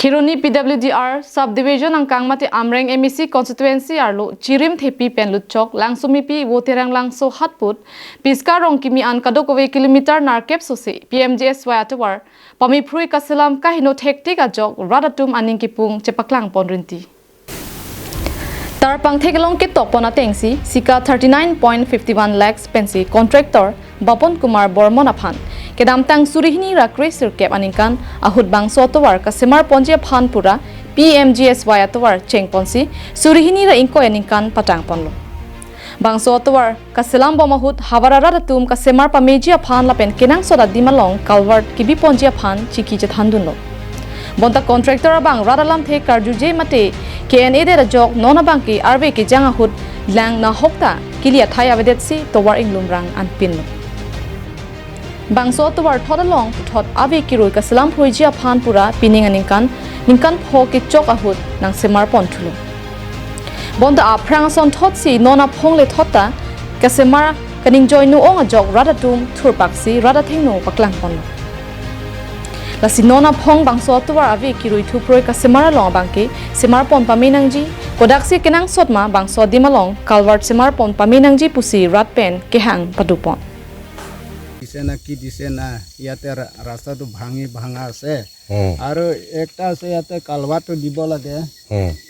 Khironi PWDR subdivision ang kangmati Amreng MEC constituency arlo chirim thepi penlutchok langsumi pi woterang langso hatput piska rong kimi an kadokove kilometer narkep sose PMGSY atovar pami phrui kaselam kahino hektik ajok radatum aning kipung chepaklang ponrinti Tarpang thekelong ke tokpona tengsi sika 39.51 lakhs pensi contractor Bapon Kumar Bormon aphan kedam tang surihini rakre sirkep aningkan ahut bang sotovar kasemar ponje phan pura PMGSY atovar chengponsi surihini ra inko aningkan patang ponlo bang sotovar kaselam bomahut havarara ratum kasemar pameji aphan lapen kenang soda dimalong calvert kibi ponje aphan chiki jethandunlo bonta contractor bang radalam the karjuje mate KNA de ajok nona bang ki RV ki janga hut lang na hokta kilia thaya vedet si towar inglumrang anpinlo bang so towar thodalong thot avi kiroi kaselam phoijia phan pura pining aningkan ningkan pho ki chok ahut nang semar pon thulo bonda aprang son thot si nona phongle thota kasemar kaning joy nu ong ajok radatum thurpaksi radathengno paklang pon lasi nona phong bang so towar avi kiroi thu proi kasemar long bangke semar pon paminangji kodaksi kenang sotma bang so dimalong calvert semar pon paminangji pusi ratpen kehang padupon দিছেনা কি দিছে না ইয়াতে ৰাস্তাটো ভাঙা আছে আৰু একটা আছে ইয়াতে কালভাৰটো দিব লাগে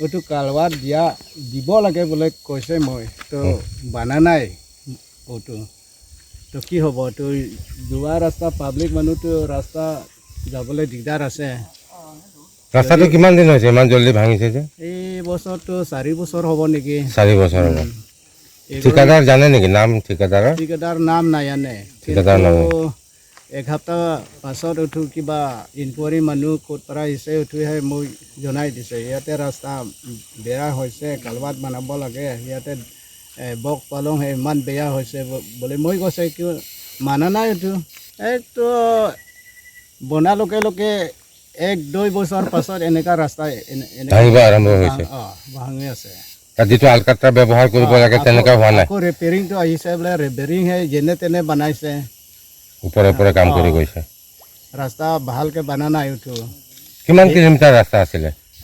ওটো কালভাৰ দিব লাগে বলে কৈছে মই তো বানা নাই ওটো তো কি হ'ব তো যোৱা ৰাস্তা পাব্লিক মানুহটো ৰাস্তা যাবলৈ দিগদাৰ আছে ৰাস্তাটো কিমান দিন হৈছে ইমান জলদি ভাঙিছে যে এই বছৰটো 4 বছৰ হ'ব নেকি 4 বছৰ হ'ব ঠিকাদার জানে নাকি নাম ঠিকাদার নাম নাই জানে ঠিকাদার নাম এক সপ্তাহ পাছত উঠু কিবা ইনকুৱাৰী মানুহ ক'ত পৰা আহিছে উঠুহে মই জনাই দিছে ইয়াতে ৰাস্তা বেয়া হৈছে কালভাৰ বনাব লাগে ইয়াতে বক পালং ইমান বেয়া হৈছে বুলি মই কৈছে কি মানা নাই উঠু এইটো বনা লোকে 1-2 বছৰ পাছত এনেকা ৰাস্তা আৰম্ভ হৈছে ভাঙি আছে যিটো আলকাট্ৰা ব্যৱহাৰ কৰিব লাগে তেনেকা হোৱা নাই ৰিপেয়াৰিংটো আহিছে বোলে ৰিপেয়াৰিং হে যেনে তেনে বনাইছে ওপৰে কাম কৰি গৈছে ৰাস্তা ভালকে বনা নাই উঠো কিমান কিলোমিটাৰ ৰাস্তা আছিল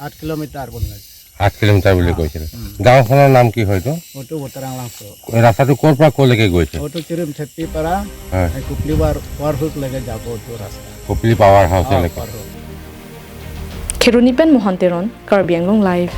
8 কিলোমিটাৰ বনাইছে 8 কিলোমিটাৰ বুলি কৈছিল গাঁওখনৰ নাম কি হয়তো ওটো বতৰাং লাংছো ৰাস্তাটো ক'ৰ পৰা ক'লৈকে গৈছে ওটো চিৰিম থেপি পৰা কুপলি পাৱাৰ হাউচ লৈকে যাব ওটো ৰাস্তা কুপলি power হাউচলৈকে Khironi pen Mohanteron Karbi Anglong live